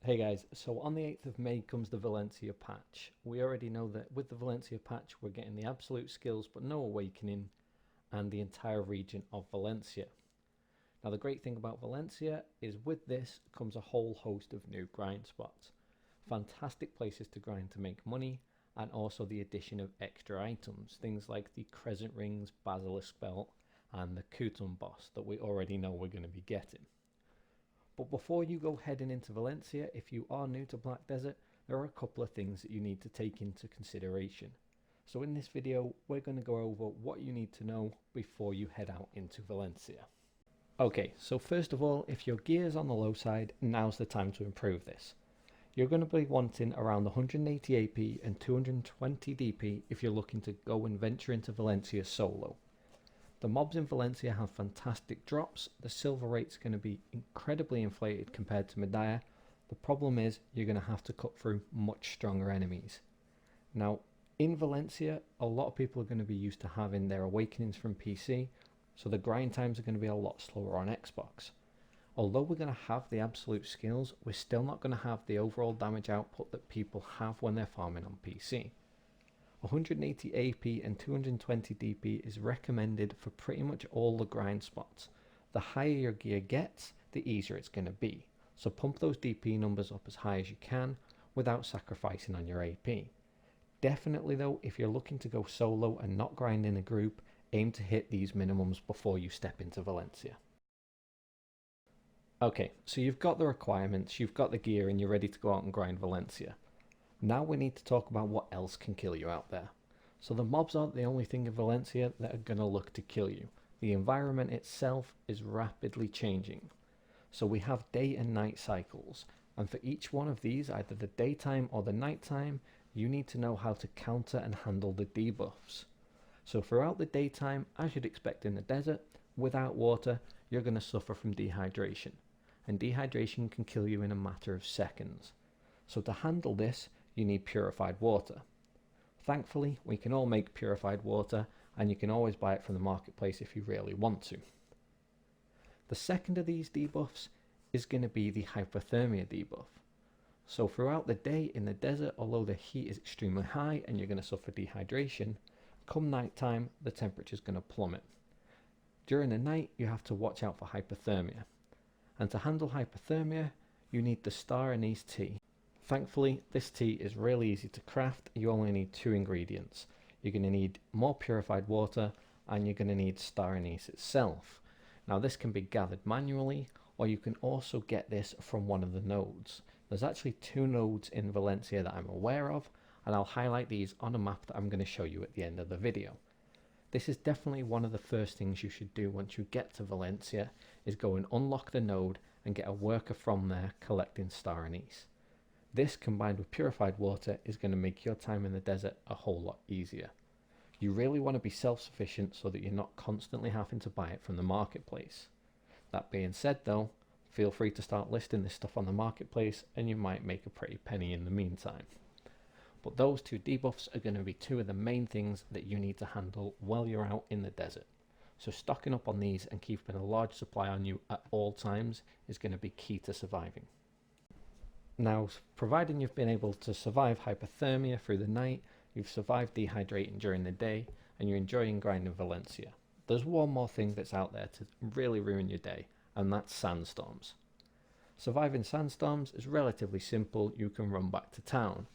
Hey guys, so on the 8th of May comes the Valencia patch. We already know that with the Valencia patch we're getting the absolute skills but no awakening and the entire region of Valencia. Now the great thing about Valencia is with this comes a whole host of new grind spots. Fantastic places to grind to make money, and also the addition of extra items, things like the Crescent Rings, Basilisk Belt and the Kutum boss that we already know we're going to be getting. But before you go heading into Valencia, if you are new to Black Desert, there are a couple of things that you need to take into consideration. So in this video, we're going to go over what you need to know before you head out into Valencia. Okay, so first of all, if your gear is on the low side, now's the time to improve this. You're going to be wanting around 180 AP and 220 DP if you're looking to go and venture into Valencia solo. The mobs in Valencia have fantastic drops. The silver rate's going to be incredibly inflated compared to Mediah. The problem is you're going to have to cut through much stronger enemies. Now, in Valencia, a lot of people are going to be used to having their awakenings from PC, so the grind times are going to be a lot slower on Xbox. Although we're going to have the absolute skills, we're still not going to have the overall damage output that people have when they're farming on PC. 180 AP and 220 DP is recommended for pretty much all the grind spots. The higher your gear gets, the easier it's going to be. So pump those DP numbers up as high as you can without sacrificing on your AP. Definitely though, if you're looking to go solo and not grind in a group, aim to hit these minimums before you step into Valencia. Okay, so you've got the requirements, you've got the gear and you're ready to go out and grind Valencia. Now we need to talk about what else can kill you out there. So the mobs aren't the only thing in Valencia that are going to look to kill you. The environment itself is rapidly changing. So we have day and night cycles, and for each one of these, either the daytime or the nighttime, you need to know how to counter and handle the debuffs. So throughout the daytime, as you'd expect in the desert, without water, you're going to suffer from dehydration. And dehydration can kill you in a matter of seconds. So to handle this, you need purified water. Thankfully, we can all make purified water, and you can always buy it from the marketplace if you really want to. The second of these debuffs is going to be the hypothermia debuff. So throughout the day in the desert, although the heat is extremely high and you're going to suffer dehydration, come nighttime, the temperature is going to plummet. During the night, you have to watch out for hypothermia. And to handle hypothermia, you need the star anise tea. Thankfully, this tea is really easy to craft. You only need 2 ingredients. You're going to need more purified water and you're going to need star anise itself. Now this can be gathered manually, or you can also get this from one of the nodes. There's actually 2 nodes in Valencia that I'm aware of, and I'll highlight these on a map that I'm going to show you at the end of the video. This is definitely one of the first things you should do once you get to Valencia, is go and unlock the node and get a worker from there collecting star anise. This combined with purified water is going to make your time in the desert a whole lot easier. You really want to be self-sufficient so that you're not constantly having to buy it from the marketplace. That being said though, feel free to start listing this stuff on the marketplace and you might make a pretty penny in the meantime. But those 2 debuffs are going to be 2 of the main things that you need to handle while you're out in the desert. So stocking up on these and keeping a large supply on you at all times is going to be key to surviving. Now, providing you've been able to survive hypothermia through the night, you've survived dehydrating during the day, and you're enjoying grinding Valencia, there's one more thing that's out there to really ruin your day, and that's sandstorms. Surviving sandstorms is relatively simple. You can run back to town.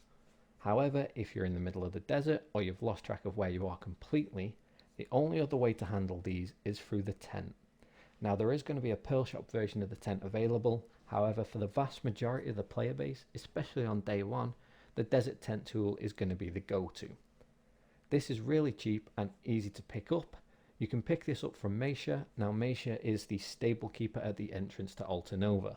However, if you're in the middle of the desert or you've lost track of where you are completely, the only other way to handle these is through the tent. Now there is going to be a pearl shop version of the tent available. However, for the vast majority of the player base, especially on day 1, the desert tent tool is going to be the go-to. This is really cheap and easy to pick up. You can pick this up from Mediah. Now Mediah is the stable keeper at the entrance to Alta Nova.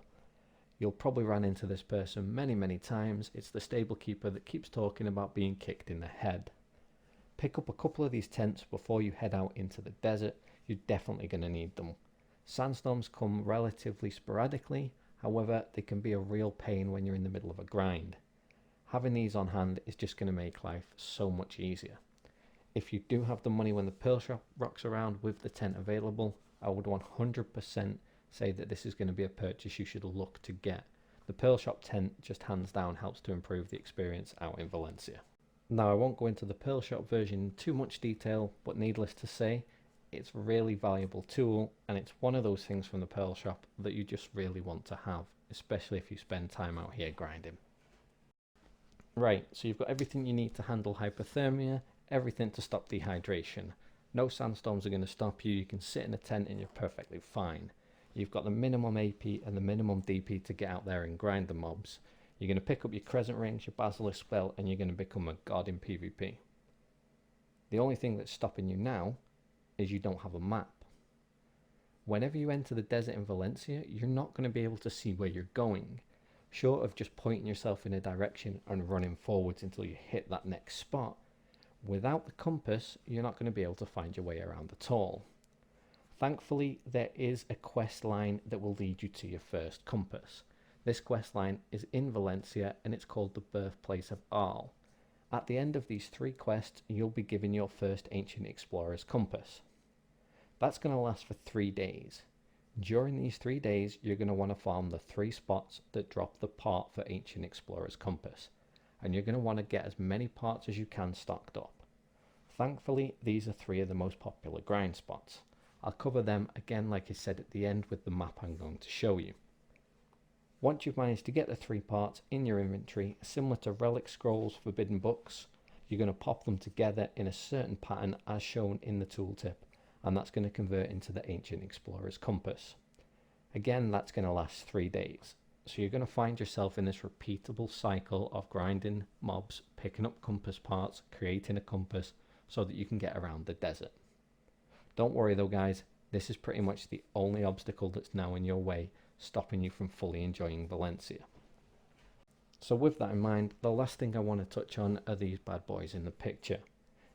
You'll probably run into this person many times. It's the stable keeper that keeps talking about being kicked in the head. Pick up a couple of these tents before you head out into the desert. You're definitely going to need them. Sandstorms come relatively sporadically. However, they can be a real pain when you're in the middle of a grind. Having these on hand is just going to make life so much easier. If you do have the money when the pearl shop rocks around with the tent available, I would 100% say that this is going to be a purchase you should look to get. The Pearl Shop tent just hands down helps to improve the experience out in Valencia. Now I won't go into the Pearl Shop version in too much detail, but needless to say, it's a really valuable tool, and it's one of those things from the Pearl Shop that you just really want to have, especially if you spend time out here grinding. Right, so you've got everything you need to handle hypothermia, everything to stop dehydration. No sandstorms are going to stop you, you can sit in a tent and you're perfectly fine. You've got the minimum AP and the minimum DP to get out there and grind the mobs. You're going to pick up your Crescent Rings, your Basilisk Spell, and you're going to become a god in PvP. The only thing that's stopping you now is you don't have a map. Whenever you enter the desert in Valencia, you're not going to be able to see where you're going. Short of just pointing yourself in a direction and running forwards until you hit that next spot, without the compass, you're not going to be able to find your way around at all. Thankfully, there is a quest line that will lead you to your first compass. This quest line is in Valencia and it's called the Birthplace of Arl. At the end of these 3 quests, you'll be given your first Ancient Explorer's compass. That's going to last for 3 days. During these 3 days, you're going to want to farm the 3 spots that drop the part for Ancient Explorer's compass, and you're going to want to get as many parts as you can stocked up. Thankfully, these are 3 of the most popular grind spots. I'll cover them again like I said at the end with the map I'm going to show you. Once you've managed to get the 3 parts in your inventory, similar to Relic Scrolls, Forbidden Books, you're going to pop them together in a certain pattern as shown in the tooltip, and that's going to convert into the Ancient Explorer's compass. Again, that's going to last 3 days. So you're going to find yourself in this repeatable cycle of grinding mobs, picking up compass parts, creating a compass so that you can get around the desert. Don't worry though guys, this is pretty much the only obstacle that's now in your way, stopping you from fully enjoying Valencia. So with that in mind, the last thing I want to touch on are these bad boys in the picture.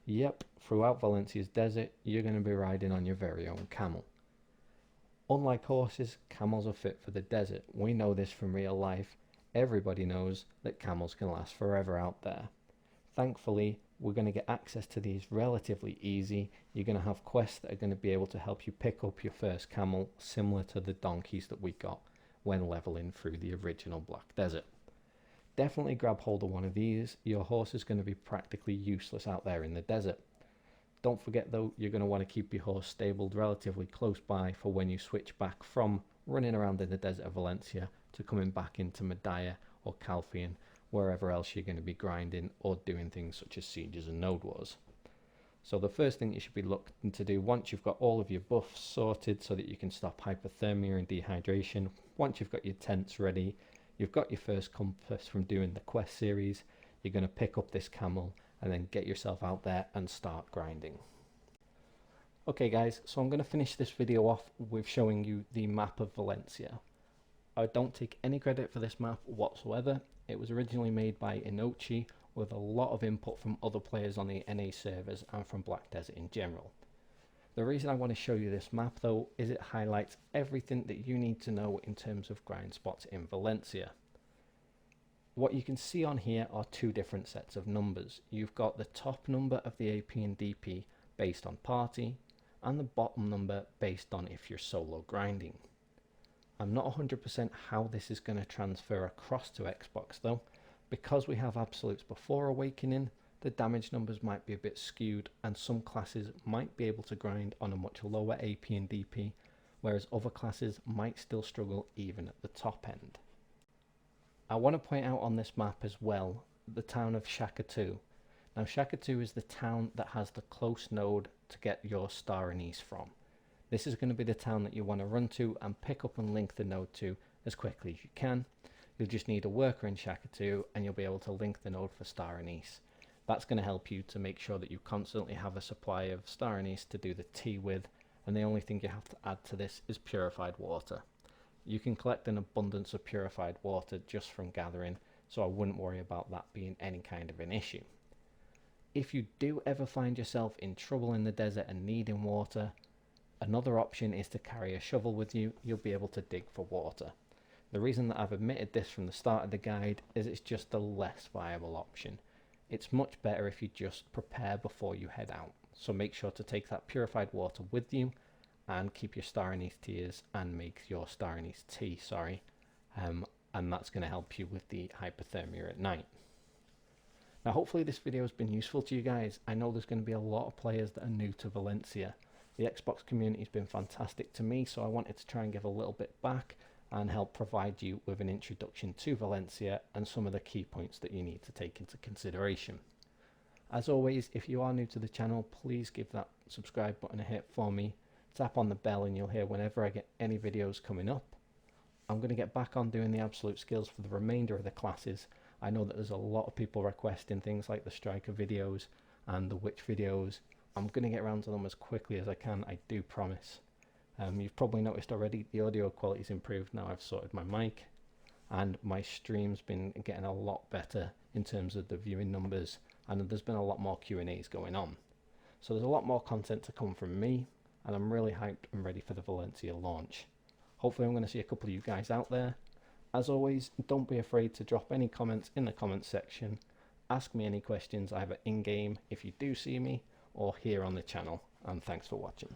Yep, throughout Valencia's desert, you're going to be riding on your very own camel. Unlike horses, camels are fit for the desert. We know this from real life. Everybody knows that camels can last forever out there. Thankfully, we're going to get access to these relatively easy. You're going to have quests that are going to be able to help you pick up your first camel, similar to the donkeys that we got when leveling through the original Black Desert. Definitely grab hold of one of these. Your horse is going to be practically useless out there in the desert. Don't forget though, you're going to want to keep your horse stabled relatively close by for when you switch back from running around in the desert of Valencia to coming back into Mediah or Calphian, wherever else you're going to be grinding or doing things such as sieges and node wars. So the first thing you should be looking to do once you've got all of your buffs sorted so that you can stop hypothermia and dehydration, once you've got your tents ready, you've got your first compass from doing the quest series, you're going to pick up this camel and then get yourself out there and start grinding. Okay guys, so I'm going to finish this video off with showing you the map of Valencia. I don't take any credit for this map whatsoever. It was originally made by Inochi with a lot of input from other players on the NA servers and from Black Desert in general. The reason I want to show you this map though is it highlights everything that you need to know in terms of grind spots in Valencia. What you can see on here are 2 different sets of numbers. You've got the top number of the AP and DP based on party and the bottom number based on if you're solo grinding. I'm not 100% how this is going to transfer across to Xbox though. Because we have absolutes before Awakening, the damage numbers might be a bit skewed and some classes might be able to grind on a much lower AP and DP, whereas other classes might still struggle even at the top end. I want to point out on this map as well the town of Shaka-2. Now Shaka-2 is the town that has the close node to get your star anise from. This is going to be the town that you want to run to and pick up and link the node to as quickly as you can. You'll just need a worker in Shaka-2 and you'll be able to link the node for star anise. That's going to help you to make sure that you constantly have a supply of star anise to do the tea with, and the only thing you have to add to this is purified water. You can collect an abundance of purified water just from gathering, so I wouldn't worry about that being any kind of an issue. If you do ever find yourself in trouble in the desert and needing water, another option is to carry a shovel with you. You'll be able to dig for water. The reason that I've omitted this from the start of the guide is it's just a less viable option. It's much better if you just prepare before you head out. So make sure to take that purified water with you and keep your star anise tears and make your star anise tea, and that's going to help you with the hypothermia at night. Now hopefully this video has been useful to you guys. I know there's going to be a lot of players that are new to Valencia. The Xbox community has been fantastic to me, so I wanted to try and give a little bit back and help provide you with an introduction to Valencia and some of the key points that you need to take into consideration. As always, if you are new to the channel, please give that subscribe button a hit for me. Tap on the bell and you'll hear whenever I get any videos coming up. I'm going to get back on doing the absolute skills for the remainder of the classes. I know that there's a lot of people requesting things like the striker videos and the witch videos. I'm going to get around to them as quickly as I can, I do promise. You've probably noticed already the audio quality's improved now I've sorted my mic, and my stream's been getting a lot better in terms of the viewing numbers, and there's been a lot more Q&As going on. So there's a lot more content to come from me, and I'm really hyped and ready for the Valencia launch. Hopefully I'm going to see a couple of you guys out there. As always, don't be afraid to drop any comments in the comments section. Ask me any questions either in-game if you do see me or here on the channel, and thanks for watching.